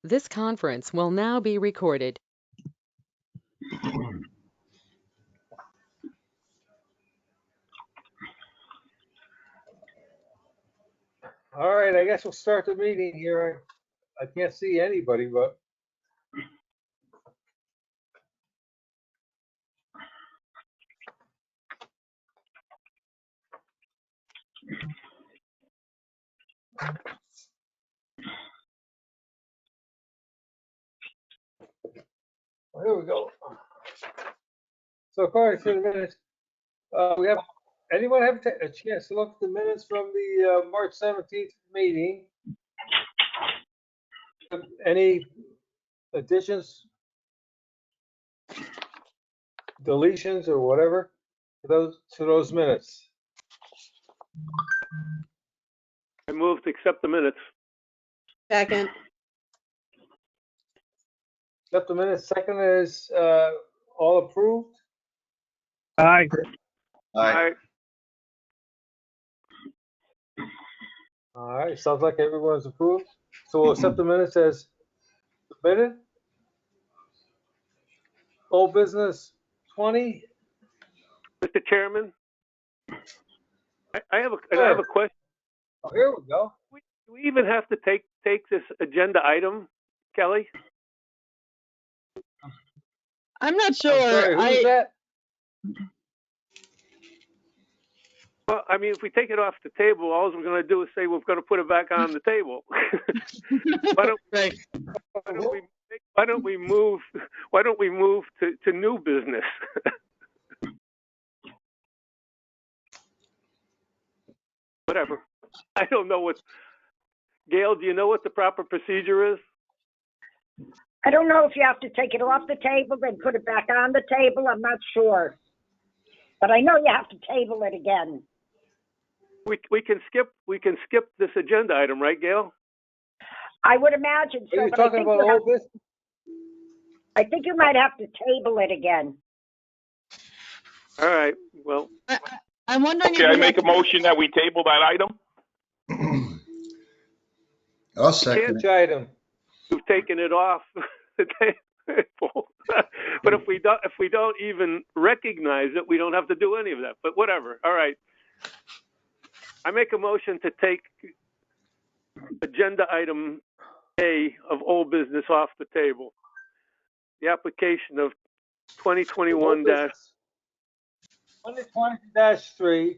This conference will now be recorded. All right, I guess we'll start the meeting here. I can't see anybody, but here we go. So according to the minutes, we have, anyone have a chance to look at the minutes from the March 17th meeting? Any additions, deletions, or whatever to those minutes? I move to accept the minutes. Second. Accept the minutes. Second is all approved. Aye. Aye. All right, sounds like everyone's approved. So we'll accept the minutes as submitted. Old business 20. Mr. Chairman, I have a question. Oh, here we go. Do we even have to take this agenda item, Kelly? I'm not sure. I'm sorry, who's that? Well, I mean, if we take it off the table, all we're going to do is say we're going to put it back on the table. Right. Why don't we move to new business? Whatever. I don't know what. Gail, do you know what the proper procedure is? I don't know if you have to take it off the table and put it back on the table. I'm not sure. But I know you have to table it again. We can skip this agenda item, right, Gail? I would imagine so. Are you but I talking think about old business? I think you might have to table it again. All right. Well, I'm wondering. Okay, I make a motion that we table that item. I'll second Which it. item? we've taken it off the table. But if we don't even recognize it, we don't have to do any of that. But whatever. All right. I make a motion to take agenda item A of old business off the table. The application of 2021-. 2020-3.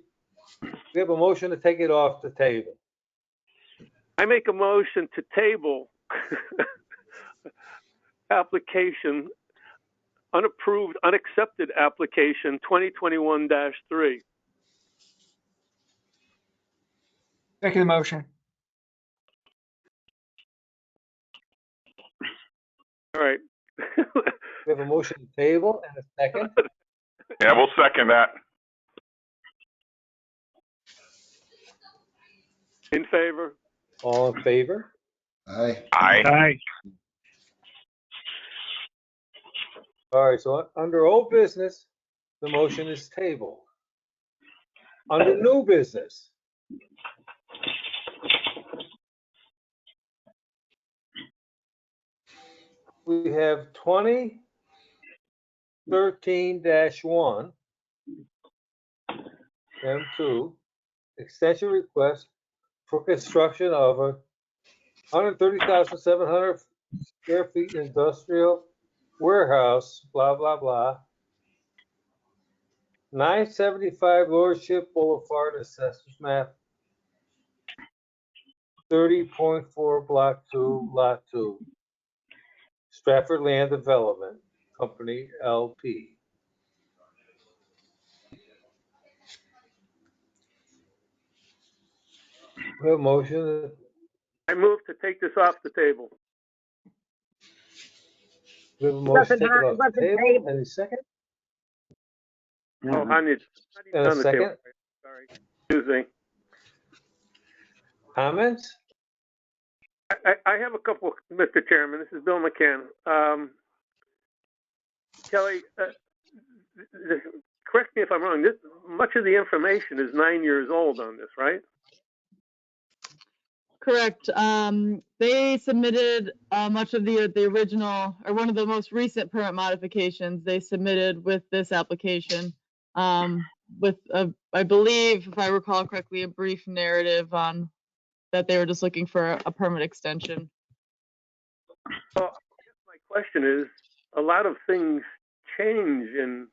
We have a motion to take it off the table. I make a motion to table application, unapproved, unaccepted application 2021-3. Second motion. All right. We have a motion to table and a second. Yeah, we'll second that. In favor? All in favor? Aye. Aye. All right, so under old business, the motion is tabled. Under new business, we have 2013-1, M2, extension request for construction of a 130,700 square feet industrial warehouse, blah, blah, blah. 975 Lower Ship Boulevard, Assessors Map 30.4, Block 2, Lot 2. Stratford Land Development Company, LP. We have a motion. I move to take this off the table. We have a motion to take it off the Wasn't table. tabled. Any second? Oh, honey, it's And on a the second? table. Sorry. Excuse me. Comments? I have a couple, Mr. Chairman. This is Bill McCann. Kelly, correct me if I'm wrong. Much of the information is 9 years old on this, right? correct. They submitted much of the original, or one of the most recent permit modifications they submitted with this application. With, I believe, if I recall correctly, a brief narrative on that they were just looking for a permit extension. Well, I guess my question is, a lot of things change in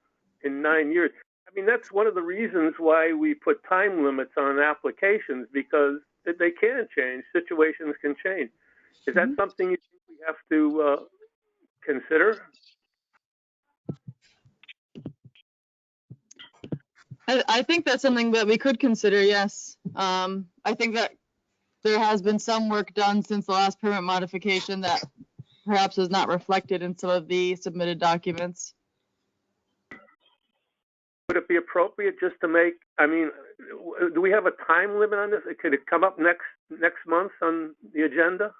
9 years. I mean, that's one of the reasons why we put time limits on applications, because they can change. Situations can change. Is that something you think we have to consider? I think that's something that we could consider, yes. I think that there has been some work done since the last permit modification that perhaps is not reflected in some of the submitted documents. Would it be appropriate just to make, I mean, do we have a time limit on this? Could it come up next month on the agenda?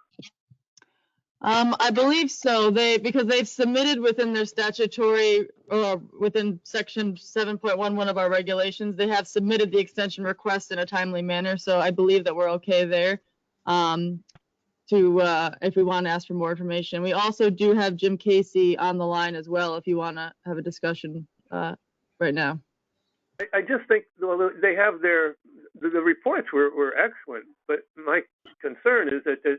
I believe so. Because they've submitted within their statutory, or within section 7.11 of our regulations, they have submitted the extension request in a timely manner. So I believe that we're okay there. If we want to ask for more information. We also do have Jim Casey on the line as well, if you want to have a discussion right now. I just think, well, they have the reports were excellent, but my concern is that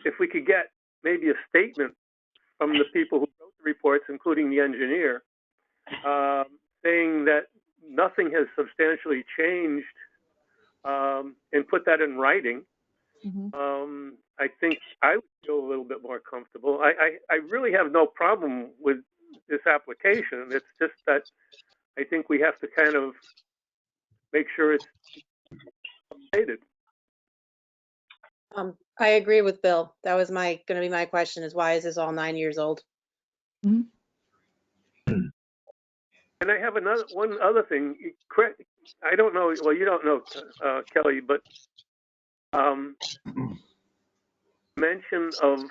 if we could get maybe a statement from the people who wrote the reports, including the engineer, saying that nothing has substantially changed, and put that in writing, I think I would feel a little bit more comfortable. I really have no problem with this application. It's just that I think we have to kind of make sure it's updated. I agree with Bill. That was going to be my question, is why is this all 9 years old? And I have one other thing. I don't know, well, you don't know, Kelly, but mention of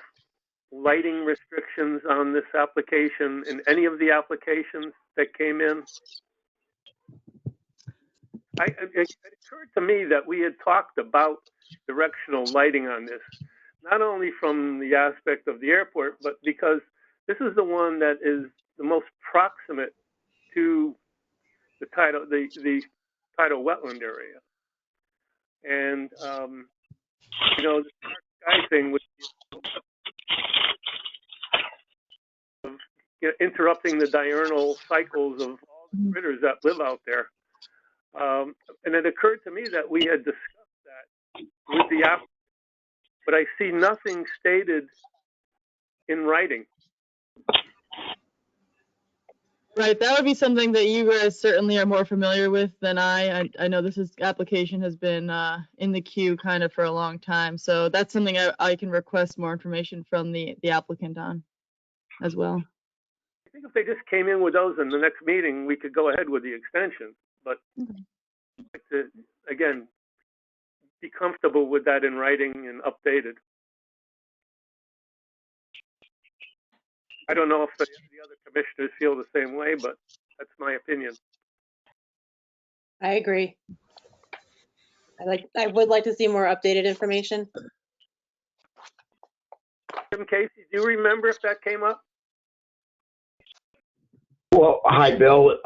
lighting restrictions on this application in any of the applications that came in. It occurred to me that we had talked about directional lighting on this, not only from the aspect of the airport, but because this is the one that is the most proximate to the tidal wetland area. And, you know, the dark sky thing would be interrupting the diurnal cycles of all the critters that live out there. And it occurred to me that we had discussed that with the applicant, but I see nothing stated in writing. Right, that would be something that you guys certainly are more familiar with than I know this application has been in the queue kind of for a long time. So that's something I can request more information from the applicant on as well. I think if they just came in with those in the next meeting, we could go ahead with the extension. But I'd like to, again, be comfortable with that in writing and updated. I don't know if the other commissioners feel the same way, but that's my opinion. I agree. I would like to see more updated information. Jim Casey, do you remember if that came up? Well, hi, Bill.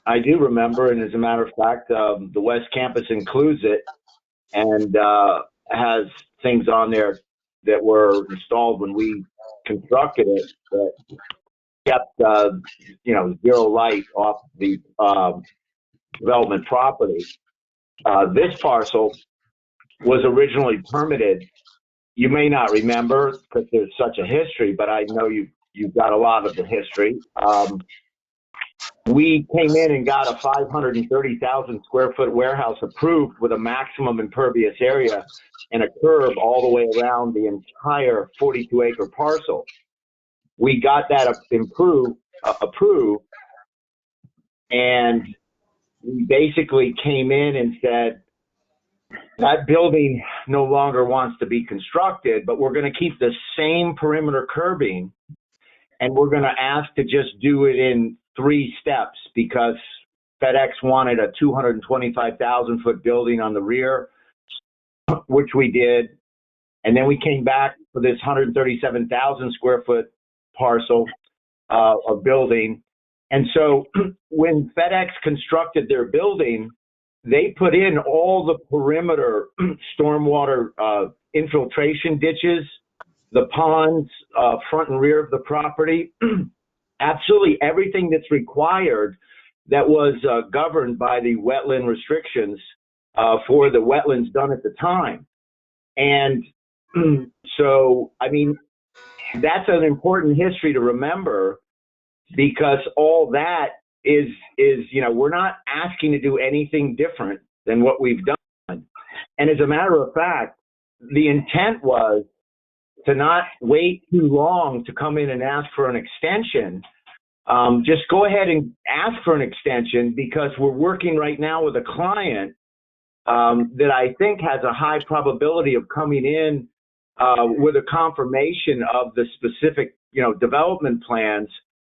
I do remember, and as a matter of fact, the West Campus includes it and has things on there that were installed when we constructed it that kept, zero light off the development property. This parcel was originally permitted. You may not remember because there's such a history, but I know you've got a lot of the history. We came in and got a 530,000 square foot warehouse approved with a maximum impervious area and a curb all the way around the entire 42 acre parcel. We got that approved, and we basically came in and said, that building no longer wants to be constructed, but we're going to keep the same perimeter curbing, and we're going to ask to just do it in 3 steps because FedEx wanted a 225,000 foot building on the rear. which we did. And then we came back for this 137,000 square foot parcel of building. And so when FedEx constructed their building, they put in all the perimeter stormwater infiltration ditches, the ponds, front and rear of the property, absolutely everything that's required that was governed by the wetland restrictions for the wetlands done at the time. And so, I mean, that's an important history to remember, because all that is, you know, we're not asking to do anything different than what we've done. And as a matter of fact, the intent was to not wait too long to come in and ask for an extension. Just go ahead and ask for an extension, because we're working right now with a client that I think has a high probability of coming in with a confirmation of the specific, you know, development plans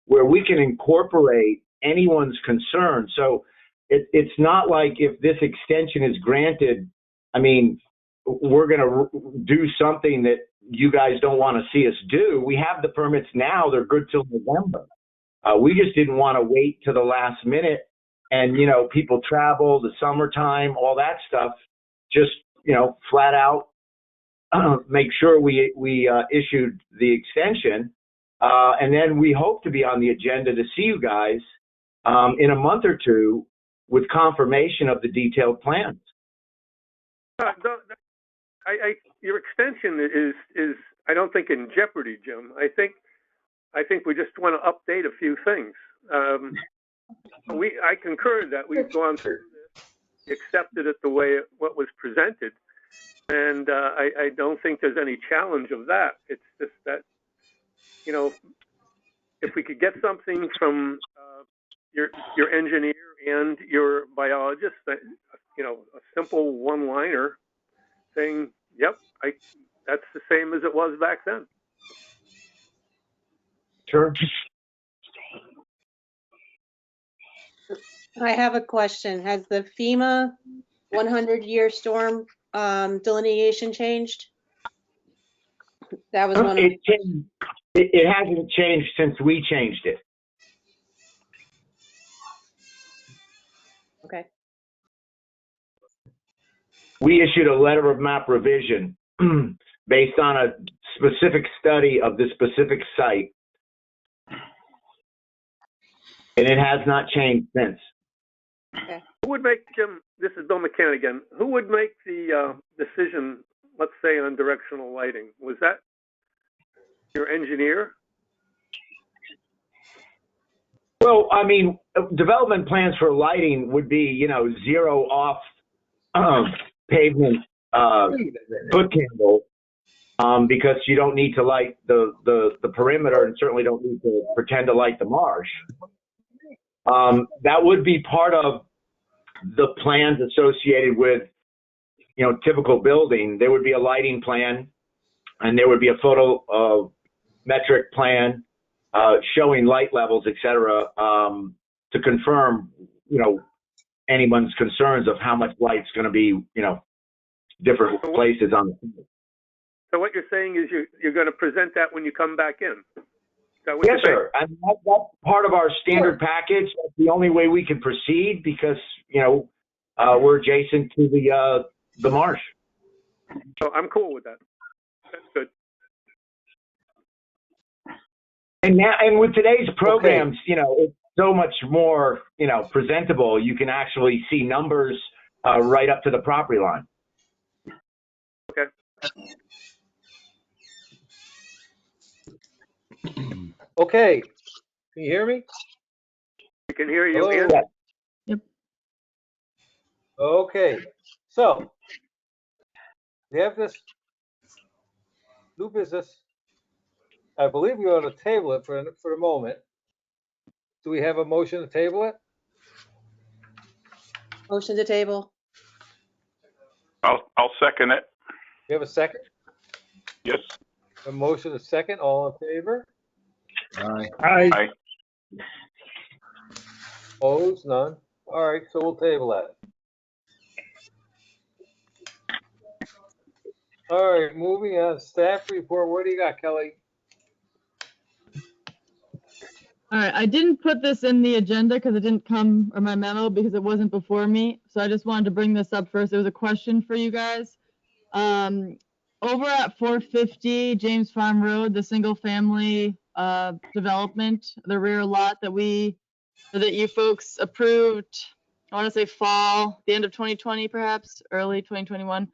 where we can incorporate anyone's concern. So it's not like if this extension is granted, I mean, we're going to do something that you guys don't want to see us do. We have the permits now. They're good till November. We just didn't want to wait to the last minute. And, you know, people travel, the summertime, all that stuff, just, you know, flat out make sure we issued the extension. And then we hope to be on the agenda to see you guys in a month or two with confirmation of the detailed plans. Your extension is I don't think in jeopardy, Jim. I think we just want to update a few things. I concur that we've gone through this, accepted it the way what was presented, and I don't think there's any challenge of that. It's just that, you know, if we could get something from your engineer and your biologist, that, you know, a simple one-liner saying, "Yep, that's the same as it was back then." Sure. I have a question. Has the FEMA 100-year storm delineation changed? That was one of It hasn't changed since we changed it. Okay. We issued a letter of map revision based on a specific study of the specific site. And it has not changed since. Okay. Who would make, Jim, this is Bill McCann again, who would make the decision, let's say, on directional lighting? Was that your engineer? Well, I mean, development plans for lighting would be, you know, zero off pavement foot candles, because you don't need to light the perimeter, and certainly don't need to pretend to light the marsh. That would be part of the plans associated with, you know, typical building. There would be a lighting plan, and there would be a photometric plan showing light levels, et cetera, to confirm, you know, anyone's concerns of how much light's going to be, you know, different places on the field. So what you're saying is you're going to present that when you come back in? Yes, sir. And that's part of our standard package. That's the only way we can proceed, because, you know, we're adjacent to the marsh. So I'm cool with that. That's good. And now, and with today's programs, you know, it's so much more, you know, presentable. You can actually see numbers right up to the property line. Okay. Okay, can you hear me? We can hear you. Hello? And Yep. Okay, so we have this new business. I believe we ought to table it for the moment. Do we have a motion to table it? Motion to table. I'll second it. We have a second? Yes. A motion, a second, all in favor? Aye. Aye. Opposed, none. All right, so we'll table that. All right, moving on, staff report, what do you got, Kelly? All right, I didn't put this in the agenda because it didn't come, or my memo, because it wasn't before me. So I just wanted to bring this up first. There was a question for you guys. Over at 450 James Farm Road, the single family development, the rear lot that you folks approved, I want to say fall, the end of 2020, perhaps early 2021.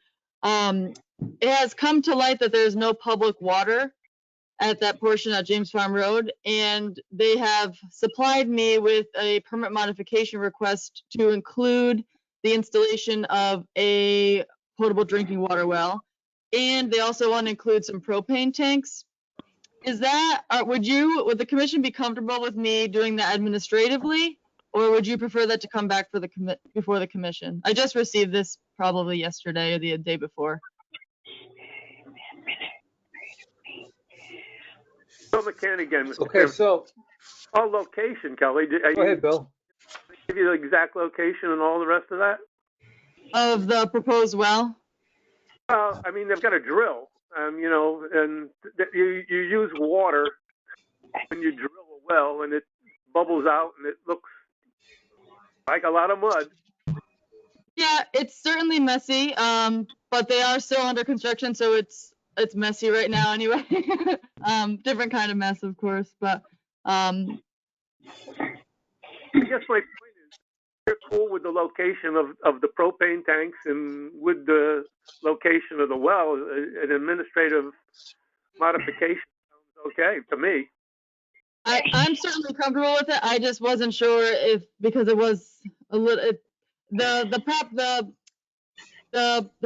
It has come to light that there's no public water at that portion of James Farm Road, and they have supplied me with a permit modification request to include the installation of a potable drinking water well, and they also want to include some propane tanks. Is that, would the commission be comfortable with me doing that administratively, or would you prefer that to come back for before the commission? I just received this probably yesterday or the day before. Bill McCann again, Mr. Okay, Chairman. so, Oh, location, Kelly. go ahead, Bill. Give you the exact location and all the rest of that? Of the proposed well? Well, I mean, they've got a drill, and you use water when you drill a well, and it bubbles out, and it looks like a lot of mud. Yeah, it's certainly messy, but they are still under construction, so it's messy right now anyway. Different kind of mess, of course, but I guess my point is, they're cool with the location of the propane tanks and with the location of the well. An administrative modification sounds okay to me. I'm certainly comfortable with it. I just wasn't sure because it was a little, the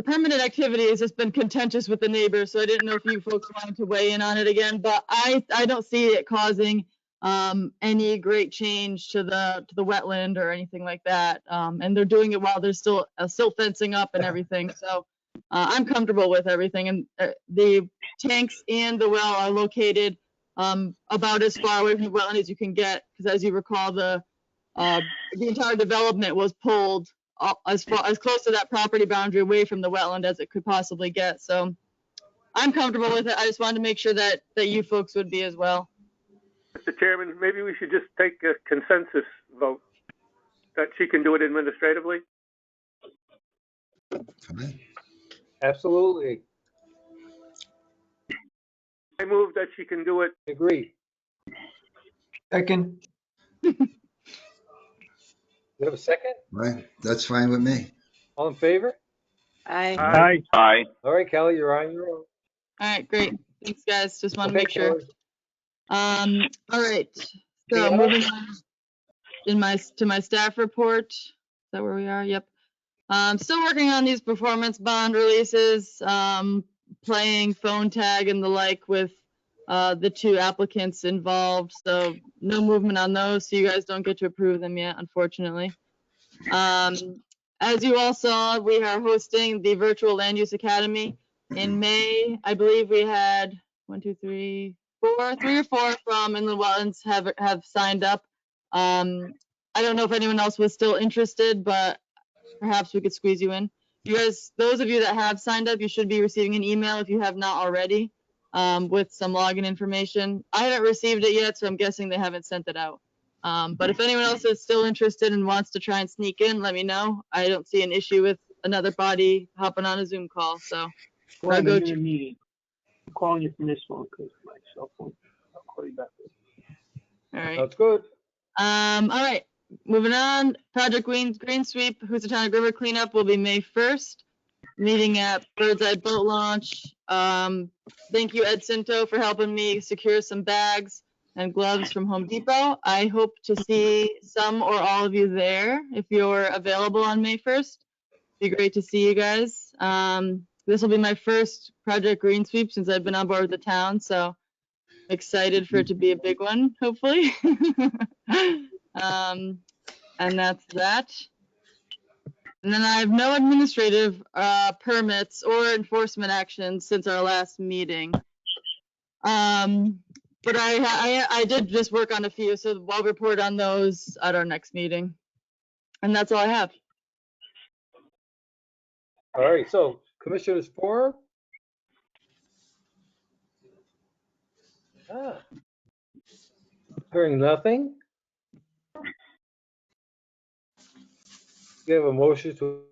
permitted activity has just been contentious with the neighbors, so I didn't know if you folks wanted to weigh in on it again, but I don't see it causing any great change to the wetland or anything like that. And they're doing it while there's still fencing up and everything. So I'm comfortable with everything. And the tanks and the well are located about as far away from the wetland as you can get, because as you recall, the entire development was pulled as close to that property boundary away from the wetland as it could possibly get. So I'm comfortable with it. I just wanted to make sure that you folks would be as well. Mr. Chairman, maybe we should just take a consensus vote that she can do it administratively. Absolutely, I move that she can do it. agree. Second. You have a second? Right, that's fine with me. All in favor? Aye. Aye. All right, Kelly, you're on your own. All right, great. Thanks, guys. Just want to Okay, make sure. Kelly. All right. So Yeah. moving on to my staff report. Is that where we are? Yep. Still working on these performance bond releases, playing phone tag and the like with the two applicants involved. So no movement on those. So you guys don't get to approve them yet, unfortunately. As you all saw, we are hosting the Virtual Land Use Academy in May. I believe we had 3 or 4 from Inland Wetlands have signed up. I don't know if anyone else was still interested, but perhaps we could squeeze you in. You guys, those of you that have signed up, you should be receiving an email if you have not already, with some login information. I haven't received it yet, so I'm guessing they haven't sent it out. But if anyone else is still interested and wants to try and sneak in, let me know. I don't see an issue with another body hopping on a Zoom call. So Well, I'll go I'm in to a meeting. I'm calling you from this phone because my cell phone. I'll call you back. all right. That's good. All right, moving on. Project Green Sweep, Housatonic River Cleanup will be May 1st. Meeting at Bird's Eye Boat Launch. Thank you, Ed Cinto, for helping me secure some bags and gloves from Home Depot. I hope to see some or all of you there if you're available on May 1st. Be great to see you guys. This will be my first Project Green Sweep since I've been on board with the town, so excited for it to be a big one, hopefully. And that's that. And then I have no administrative permits or enforcement actions since our last meeting. But I did just work on a few, so I'll report on those at our next meeting. And that's all I have. All right, so Commissioners Forum, Ah. Hearing nothing? We have a motion to,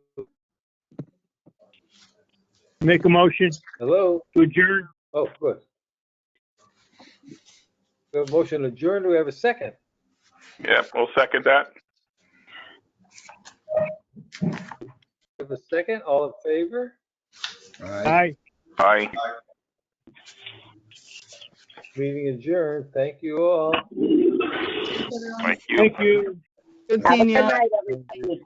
Make a motion hello? to adjourn. Oh, good. We have a motion to adjourn. Do we have a second? Yeah, we'll second that. We have a second. All in favor? All right. Aye. Aye. Meeting adjourned. Thank you all. Thank you. Thank you. Good Have a seeing good y'all. night, everybody.